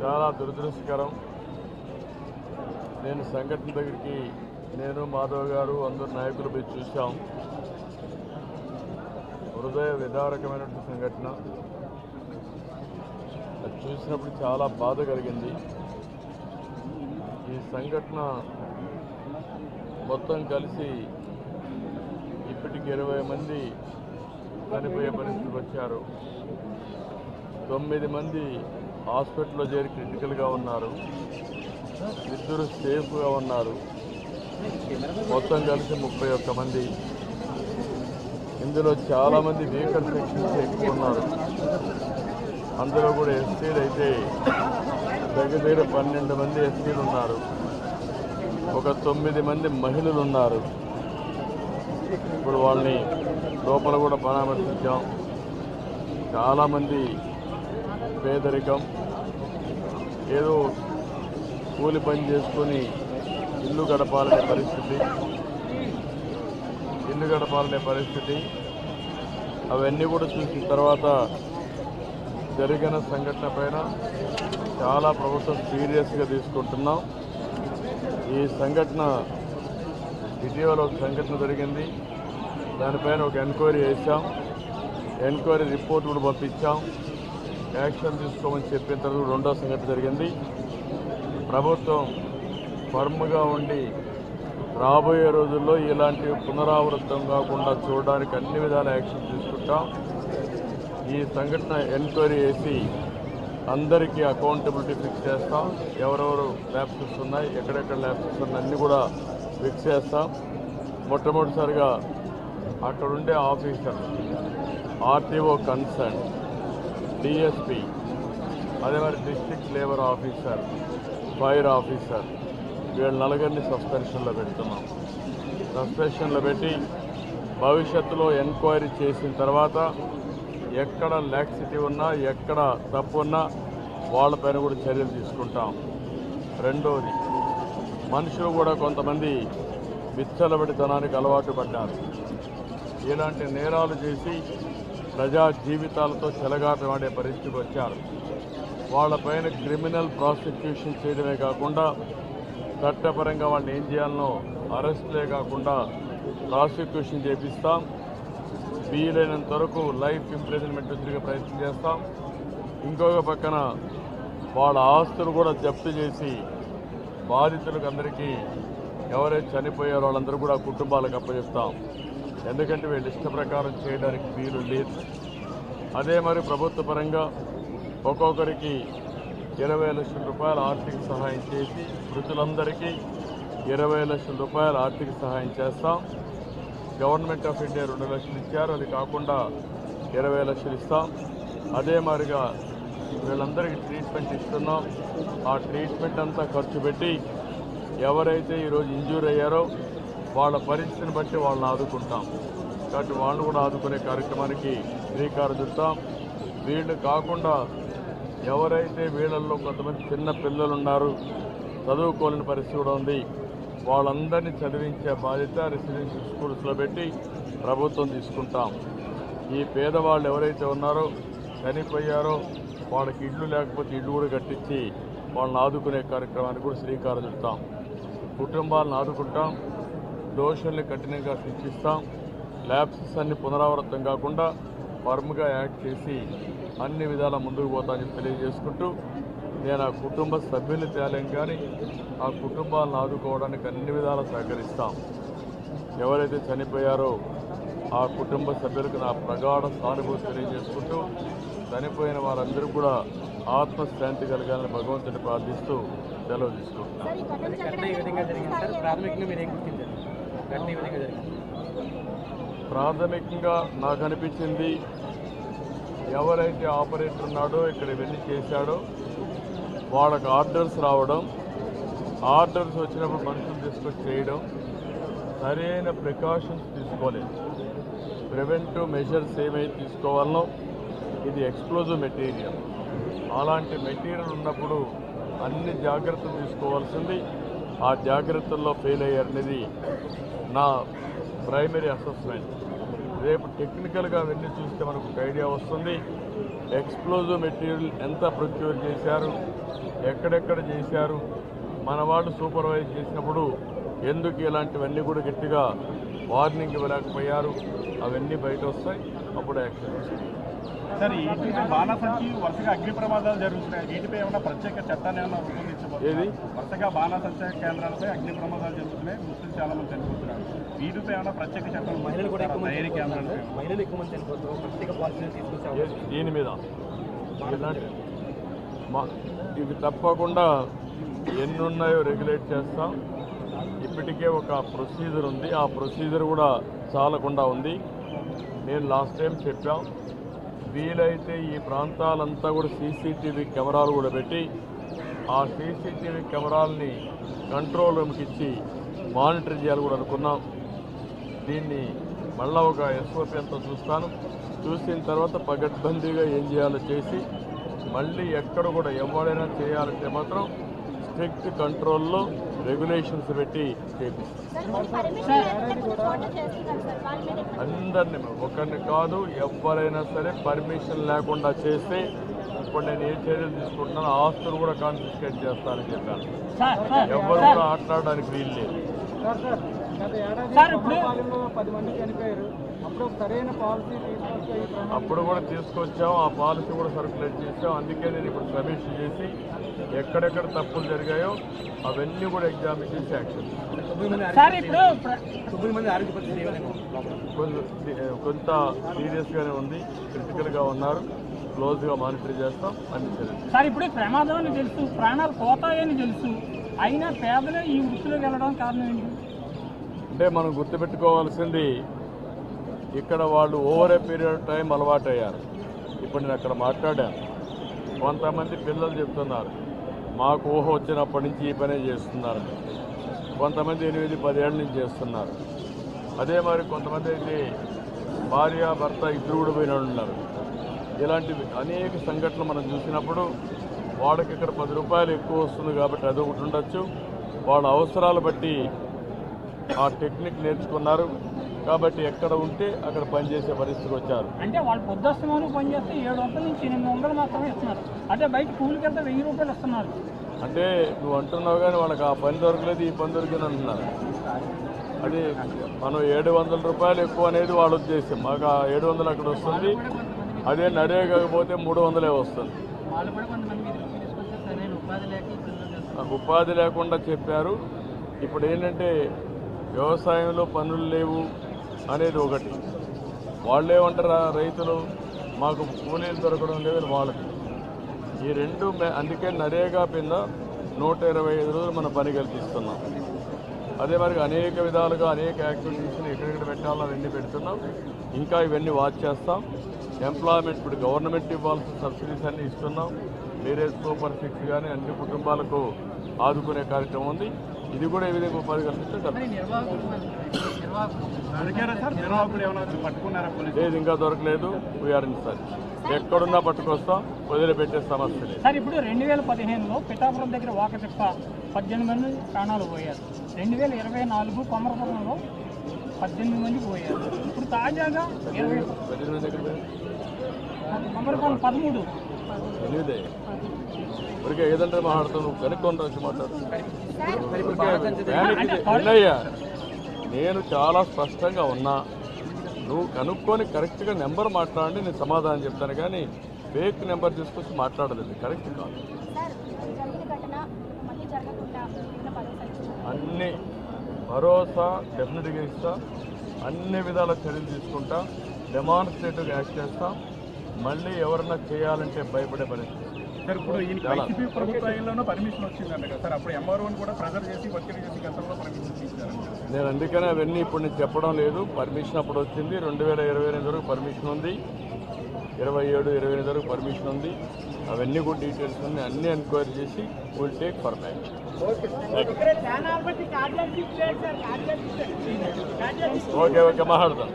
చాలా దురదృష్టకరం. నేను సంఘటన దగ్గరికి నేను మాధవ్ గారు అందరు నాయకులు పోయి చూసాం. హృదయ విదారకమైనటువంటి సంఘటన. అది చూసినప్పుడు చాలా బాధ కలిగింది. ఈ సంఘటన మొత్తం కలిసి ఇప్పటికి 20 మంది చనిపోయే పరిస్థితికి వచ్చారు. 9 మంది హాస్పిటల్లో చేరి క్రిటికల్గా ఉన్నారు. 2 సేఫ్గా ఉన్నారు. మొత్తం కలిసి 31 మంది. ఇందులో చాలామంది వీకర్ సెక్షన్స్ ఎక్కువ ఉన్నారు. అందులో కూడా ఎస్సీలు అయితే దగ్గర 12 మంది ఎస్సీలు ఉన్నారు. ఒక 9 మంది మహిళలు ఉన్నారు. ఇప్పుడు వాళ్ళని లోపల కూడా పరామర్శించాం. చాలామంది పేదరికం, ఏదో కూలి పని చేసుకొని ఇల్లు గడపాలనే పరిస్థితి. అవన్నీ కూడా చూసిన తర్వాత జరిగిన సంఘటన పైన చాలా ప్రభుత్వం సీరియస్గా తీసుకుంటున్నాం. ఈ సంఘటన ఇటీవల ఒక సంఘటన జరిగింది. దానిపైన ఒక ఎంక్వైరీ చేశాం. ఎంక్వైరీ రిపోర్ట్ కూడా పంపించాం. యాక్షన్ తీసుకోమని చెప్పిన తర్వాత రెండో సంఘటన జరిగింది. ప్రభుత్వం ఫర్మ్గా ఉండి రాబోయే రోజుల్లో ఇలాంటి పునరావృతం కాకుండా చూడడానికి అన్ని విధాల యాక్షన్ తీసుకుంటాం. ఈ సంఘటన ఎంక్వైరీ చేసి అందరికీ అకౌంటబిలిటీ ఫిక్స్ చేస్తాం. ఎవరెవరు ల్యాబ్సెస్ ఉన్నాయి, ఎక్కడెక్కడ ల్యాబ్సెస్ ఉన్నాయి అన్నీ కూడా ఫిక్స్ చేస్తాం. మొట్టమొదటిసారిగా అక్కడుండే ఆఫీసర్, ఆర్టీఓ కన్సర్న్, డిఎస్పీ, అదే మరి district labour officer, fire officer, వీళ్ళ నలుగురిని సస్పెన్షన్లో పెడుతున్నాం. సస్పెన్షన్లో పెట్టి భవిష్యత్తులో ఎంక్వైరీ చేసిన తర్వాత ఎక్కడ లాక్సిటీ ఉన్నా, ఎక్కడ తప్పు ఉన్నా వాళ్ళపైన కూడా చర్యలు తీసుకుంటాం. రెండోది, మనుషులు కూడా కొంతమంది విచ్చలవిడితనానికి అలవాటు పడ్డారు. ఇలాంటి నేరాలు చేసి ప్రజా జీవితాలతో చెలగాటమాడే పరిస్థితికి వచ్చారు. వాళ్ళపైన క్రిమినల్ ప్రాసిక్యూషన్ చేయడమే కాకుండా చట్టపరంగా వాళ్ళని ఏం చేయాలనో అరెస్టులే కాకుండా ప్రాసిక్యూషన్ చేపిస్తాం. వీలైనంత వరకు లైఫ్ ఇంప్రిజన్మెంట్ తిరిగే ప్రయత్నం చేస్తాం. ఇంకొక పక్కన వాళ్ళ ఆస్తులు కూడా జప్తు చేసి బాధితులకు అందరికీ ఎవరైతే చనిపోయారో వాళ్ళందరూ కూడా కుటుంబాలకు అప్పచెప్తాం. ఎందుకంటే వీళ్ళు ఇష్ట ప్రకారం చేయడానికి వీలు లేదు. అదే మరి ప్రభుత్వ పరంగా ఒక్కొక్కరికి 20 లక్షల రూపాయల ఆర్థిక సహాయం చేసి మృతులందరికీ 20 లక్షల రూపాయల ఆర్థిక సహాయం చేస్తాం. గవర్నమెంట్ ఆఫ్ ఇండియా 2 లక్షలు ఇచ్చారు. అది కాకుండా 20 లక్షలు ఇస్తాం. అదే మాదిరిగా వీళ్ళందరికీ ట్రీట్మెంట్ ఇస్తున్నాం. ఆ ట్రీట్మెంట్ అంతా ఖర్చు పెట్టి ఎవరైతే ఈరోజు ఇంజ్యూర్ అయ్యారో వాళ్ళ పరిస్థితిని బట్టి వాళ్ళని ఆదుకుంటాం. కాబట్టి వాళ్ళని కూడా ఆదుకునే కార్యక్రమానికి శ్రీకారం చుడతాం. వీళ్ళు కాకుండా ఎవరైతే వీళ్ళల్లో కొంతమంది చిన్న పిల్లలు ఉన్నారు, చదువుకోలేని పరిస్థితి కూడా ఉంది, వాళ్ళందరినీ చదివించే బాధ్యత రెసిడెన్షియల్ స్కూల్స్లో పెట్టి ప్రభుత్వం తీసుకుంటాం. ఈ పేదవాళ్ళు ఎవరైతే ఉన్నారో చనిపోయారో వాళ్ళకి ఇళ్ళు లేకపోతే ఇళ్ళు కూడా కట్టించి వాళ్ళని ఆదుకునే కార్యక్రమానికి కూడా శ్రీకారం చుడతాం. కుటుంబాలను ఆదుకుంటాం. దోషుల్ని కఠినంగా శిక్షిస్తాం. ల్యాబ్సెస్ అన్ని పునరావృతం కాకుండా ఫర్మ్గా యాక్ట్ చేసి అన్ని విధాల ముందుకు పోతానని తెలియజేసుకుంటూ నేను ఆ కుటుంబ సభ్యులు తేలేం కానీ ఆ కుటుంబాలను ఆదుకోవడానికి అన్ని విధాలా సహకరిస్తాం. ఎవరైతే చనిపోయారో ఆ కుటుంబ సభ్యులకు నా ప్రగాఢ సానుభూతి తెలియజేసుకుంటూ చనిపోయిన వారందరూ కూడా ఆత్మశాంతి కలగాలని భగవంతుని ప్రార్థిస్తూ సెలవు తీసుకుంటున్నాను. ప్రాథమికంగా నాకు అనిపించింది, ఎవరైతే ఆపరేటర్ ఉన్నాడో ఇక్కడ వెళ్ళి చేశాడో వాళ్ళకి ఆర్డర్స్ రావడం, ఆర్డర్స్ వచ్చినప్పుడు మనుషులు తీసుకొచ్చి చేయడం, సరైన ప్రికాషన్స్ తీసుకోలేదు. ప్రివెంటివ్ మెజర్స్ ఏమైతే తీసుకోవాలనో, ఇది ఎక్స్ప్లోజివ్ మెటీరియల్, అలాంటి మెటీరియల్ ఉన్నప్పుడు అన్ని జాగ్రత్తలు తీసుకోవాల్సింది. ఆ జాగ్రత్తల్లో ఫెయిల్ అయ్యారనేది నా ప్రైమరీ అసెస్మెంట్. రేపు టెక్నికల్గా అవన్నీ చూస్తే మనకు ఒక ఐడియా వస్తుంది. ఎక్స్ప్లోజివ్ మెటీరియల్ ఎంత ప్రొక్యూర్ చేశారు, ఎక్కడెక్కడ చేశారు, మన వాళ్ళు సూపర్వైజ్ చేసినప్పుడు ఎందుకు ఇలాంటివన్నీ కూడా గట్టిగా వార్నింగ్ ఇవ్వలేకపోయారు, అవన్నీ బయట వస్తాయి, అప్పుడు యాక్షన్ తీసుకుంటాం. సార్ వీటిపై బాణాసంచి వరుసగా అగ్ని ప్రమాదాలు జరుగుతున్నాయి, వీటిపై ఏమైనా ప్రత్యేక చట్టాన్ని ఏమైనా రూపొందించబోతుంది? వరుసగా బాణాసంచ కేంద్రాలపై అగ్ని ప్రమాదాలు జరుగుతున్నాయి, ముస్లిం చాలా మంది చనిపోతున్నారు, వీటిపై ఏమైనా ప్రత్యేక చట్టాలు మహిళలు కూడా తయారీ కేంద్రాలపై మహిళలు ఎక్కువ మంది చనిపోతున్నారు, ప్రత్యేక పాలసీలు తీసుకొచ్చారు దీని మీద ఇవి తప్పకుండా ఎన్ని ఉన్నాయో రెగ్యులేట్ చేస్తాం. ఇప్పటికే ఒక ప్రొసీజర్ ఉంది, ఆ ప్రొసీజర్ కూడా చాలకుండా ఉంది. నేను లాస్ట్ టైం చెప్పాం, వీలైతే ఈ ప్రాంతాలంతా కూడా సీసీటీవీ కెమెరాలు కూడా పెట్టి ఆ సీసీటీవీ కెమెరాలని కంట్రోల్ రూమ్కి ఇచ్చి మానిటర్ చేయాలి కూడా అనుకున్నాం. దీన్ని మళ్ళా ఒక ఎస్ఓపీ అంతా చూస్తాను, చూసిన తర్వాత పగడ్బందీగా ఏం చేయాలో చేసి మళ్ళీ ఎక్కడ కూడా ఎవరైనా చేయాలంటే మాత్రం స్ట్రిక్ట్ కంట్రోల్లో రెగ్యులేషన్స్ పెట్టి చేపిస్తాం. అందరినీ, ఒకరిని కాదు, ఎవరైనా సరే పర్మిషన్ లేకుండా చేస్తే ఇప్పుడు నేను ఏ చర్యలు తీసుకుంటున్నానో ఆస్తులు కూడా కాన్ఫిస్కేట్ చేస్తానని చెప్పాను. ఎవరు కూడా ఆటలాడడానికి వీలు లేదు. అప్పుడు కూడా తీసుకొచ్చాం, ఆ పాలసీ కూడా సర్క్యులేట్ చేసాం. అందుకే నేను ఇప్పుడు సమీక్ష చేసి ఎక్కడెక్కడ తప్పులు జరిగాయో అవన్నీ కూడా ఎగ్జామిన్ చేసి యాక్షన్. కొంత సీరియస్గానే ఉంది, క్రిటికల్గా ఉన్నారు, క్లోజ్గా మానిటర్ చేస్తాం అన్ని చర్యలు. సార్ ఇప్పుడు ప్రమాదం అని తెలుసు, ప్రాణాలు పోతాయని తెలుసు, అయినా పేదలే ఈ వృత్తిలోకి వెళ్ళడం కారణం ఏంటి? అంటే మనం గుర్తుపెట్టుకోవాల్సింది, ఇక్కడ వాళ్ళు ఓవర్ ఏ పీరియడ్ టైం అలవాటయ్యారు. ఇప్పుడు నేను అక్కడ మాట్లాడాను, కొంతమంది పిల్లలు చెప్తున్నారు మాకు ఊహ వచ్చినప్పటి నుంచి ఈ పనే చేస్తున్నారు, కొంతమంది 8-10 ఏళ్ళ నుంచి చేస్తున్నారు. అదే మరి కొంతమంది అయితే భార్య భర్త ఇద్దరు కూడా పోయిన ఉన్నారు. ఇలాంటివి అనేక సంఘటనలు మనం చూసినప్పుడు వాళ్ళకి ఇక్కడ 10 రూపాయలు ఎక్కువ వస్తుంది కాబట్టి అదొకటి ఉండొచ్చు, వాళ్ళ అవసరాలు బట్టి ఆ టెక్నిక్ నేర్చుకున్నారు కాబట్టి ఎక్కడ ఉంటే అక్కడ పనిచేసే పరిస్థితికి వచ్చారు. అంటే వాళ్ళు పొద్దుస్తమాను పని చేస్తే 700 నుంచి 800 మాత్రమే ఇస్తున్నారు, అదే బయట కూలికి వెళ్తే 1000 రూపాయలు ఇస్తున్నారు. అంటే నువ్వు అంటున్నావు కానీ వాళ్ళకి ఆ పని దొరకలేదు, ఈ పని దొరికింది అంటున్నారు. అది మనం 700 రూపాయలు ఎక్కువ అనేది వాళ్ళ ఉద్దేశం, మాకు ఆ 700 అక్కడ వస్తుంది, అదే నరేగాకపోతే 300 వస్తుంది. ఉపాధి లేకుండా చెప్పారు. ఇప్పుడు ఏంటంటే వ్యవసాయంలో పనులు లేవు అనేది ఒకటి, వాళ్ళేమంటారా రైతులు మాకు కూలీలు దొరకడం లేదు వాళ్ళకి. ఈ రెండు అందుకే నరేగా కింద 125 రోజులు మనం పని కల్పిస్తున్నాం. అదే మరి అనేక విధాలుగా అనేక యాక్టివిటీస్ని ఎక్కడెక్కడ పెట్టాలో అవన్నీ పెడుతున్నాం. ఇంకా ఇవన్నీ వాచ్ చేస్తాం. ఎంప్లాయ్మెంట్ ఇప్పుడు గవర్నమెంట్ ఇవ్వాల్సిన సబ్సిడీస్ అన్నీ ఇస్తున్నాం. వేరే సూపర్ 6 కానీ అన్ని కుటుంబాలకు ఆదుకునే కార్యక్రమం ఉంది. ఇది కూడా ఏ విధంగా ఉపాధి కల్పిస్తే లేదు, ఇంకా దొరకలేదు. వీఆర్ ఇన్ సర్చ్, ఎక్కడున్నా పట్టుకొస్తాం, వదిలిపెట్టే సమస్య లేదు. సార్ ఇప్పుడు 2015లో పిఠాపురం దగ్గర వాకతిప్ప 18 మంది ప్రాణాలు పోయారు, 2024 కొమరపురంలో 18 మంది పోయారు, ఇప్పుడు తాజాగా 20 కొమరపురం 13. ఇప్పటికే ఏదంటే మాట్లాడుతావు, నువ్వు కనుక్కొని వచ్చి మాట్లాడు. అన్నయ్య నేను చాలా స్పష్టంగా ఉన్నా, నువ్వు కనుక్కొని కరెక్ట్గా నెంబర్ మాట్లాడండి, నేను సమాధానం చెప్తాను. కానీ ఫేక్ నెంబర్ తీసుకొచ్చి మాట్లాడలేదు, కరెక్ట్ కాదు. అన్ని భరోసా డెఫినెట్గా ఇస్తా, అన్ని విధాల చర్యలు తీసుకుంటా, డెమాన్స్ట్రేటివ్గా యాక్ట్ చేస్తాం. మళ్ళీ ఎవరన్నా చేయాలంటే భయపడే పరిస్థితి. సార్ ఇప్పుడు వైసీపీ ప్రభుత్వంలోనూ పర్మిషన్ వచ్చిందంట కదా సార్, అప్పుడు ఎంఆర్ఓని కూడా ప్రెజర్ చేసి ఒత్తిడి చేసి గతంలో పర్మిషన్ ఇచ్చారు. నేను అందుకనే అవన్నీ ఇప్పుడు నేను చెప్పడం లేదు. పర్మిషన్ అప్పుడు వచ్చింది, 2028 వరకు పర్మిషన్ ఉంది, 27, 28 వరకు పర్మిషన్ ఉంది. అవన్నీ కూడా డీటెయిల్స్ ఉన్నాయి, అన్నీ ఎంక్వైరీ చేసి will take for back. Okay okay మాట్లాడతాను.